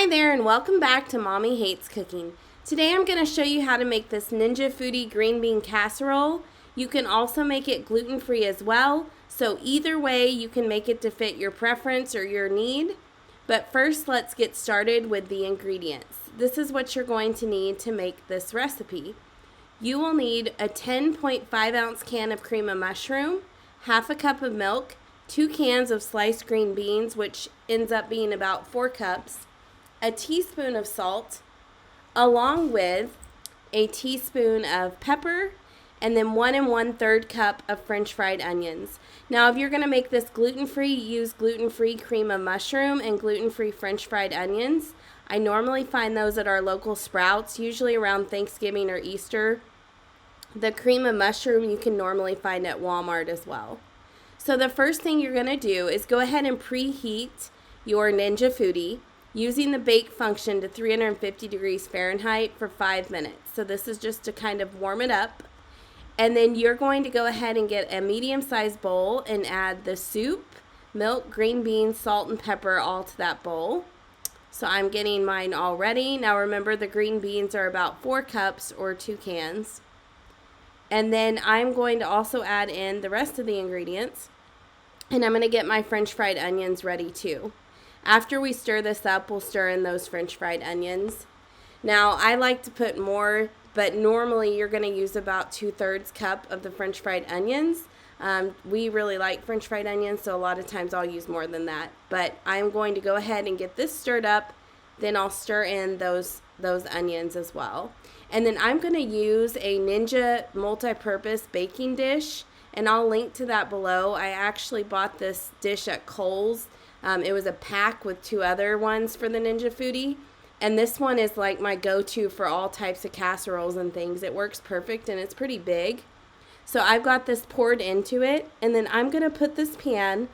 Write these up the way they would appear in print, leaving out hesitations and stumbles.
Hi there and welcome back to Mommy Hates Cooking. Today I'm going to show you how to make this Ninja Foodi green bean casserole. You can also make it gluten-free as well, so either way you can make it to fit your preference or your need. But first let's get started with the ingredients. This is what you're going to need to make this recipe. You will need a 10.5 ounce can of cream of mushroom, half a cup of milk, 2 cans of sliced green beans, which ends up being about 4 cups, a teaspoon of salt, along with a teaspoon of pepper, and then 1 1/3 cup of French fried onions. Now, if you're going to make this gluten-free, use gluten-free cream of mushroom and gluten-free French fried onions. I normally find those at our local Sprouts, usually around Thanksgiving or Easter. The cream of mushroom you can normally find at Walmart as well. So the first thing you're going to do is go ahead and preheat your Ninja Foodi using the bake function to 350 degrees Fahrenheit for 5 minutes. So this is just to kind of warm it up. And then you're going to go ahead and get a medium-sized bowl and add the soup, milk, green beans, salt, and pepper all to that bowl. So I'm getting mine all ready. Now remember, the green beans are about 4 cups or 2 cans. And then I'm going to also add in the rest of the ingredients. And I'm going to get my French fried onions ready too. After we stir this up, we'll stir in those French fried onions. Now, I like to put more, but normally you're going to use about 2/3 cup of the French fried onions. We really like French fried onions, so a lot of times I'll use more than that. But I'm going to go ahead and get this stirred up. Then I'll stir in those onions as well. And then I'm going to use a Ninja multi-purpose baking dish, and I'll link to that below. I actually bought this dish at Kohl's. It was a pack with 2 other ones for the Ninja Foodi. And this one is like my go-to for all types of casseroles and things. It works perfect and it's pretty big. So I've got this poured into it. And then I'm going to put this pan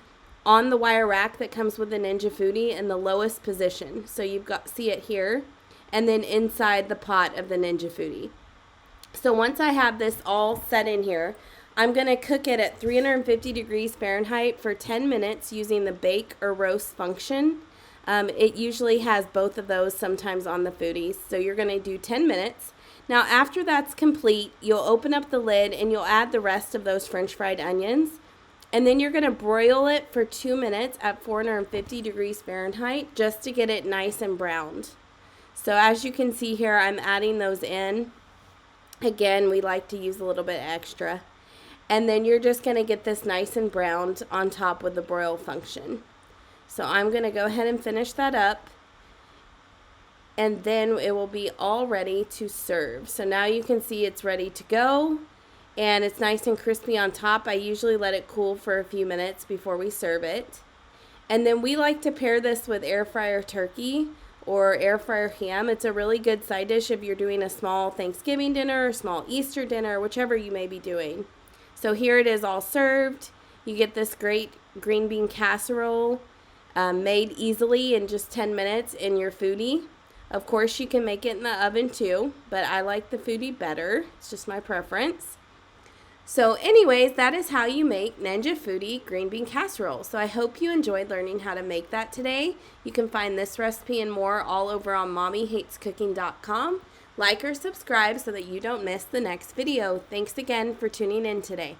on the wire rack that comes with the Ninja Foodi in the lowest position. So you've got, see it here. And then inside the pot of the Ninja Foodi. So once I have this all set in here, I'm going to cook it at 350 degrees Fahrenheit for 10 minutes using the bake or roast function. It usually has both of those sometimes on the Foodies. So you're going to do 10 minutes. Now after that's complete, you'll open up the lid and you'll add the rest of those French fried onions. And then you're going to broil it for 2 minutes at 450 degrees Fahrenheit just to get it nice and browned. So as you can see here, I'm adding those in. Again, we like to use a little bit extra. And then you're just going to get this nice and browned on top with the broil function. So I'm going to go ahead and finish that up. And then it will be all ready to serve. So now you can see it's ready to go. And it's nice and crispy on top. I usually let it cool for a few minutes before we serve it. And then we like to pair this with air fryer turkey or air fryer ham. It's a really good side dish if you're doing a small Thanksgiving dinner or small Easter dinner, whichever you may be doing. So here it is all served. You get this great green bean casserole made easily in just 10 minutes in your Foodi. Of course, you can make it in the oven too, but I like the Foodi better. It's just my preference. So anyways, that is how you make Ninja Foodi green bean casserole. So I hope you enjoyed learning how to make that today. You can find this recipe and more all over on mommyhatescooking.com. Like or subscribe so that you don't miss the next video. Thanks again for tuning in today.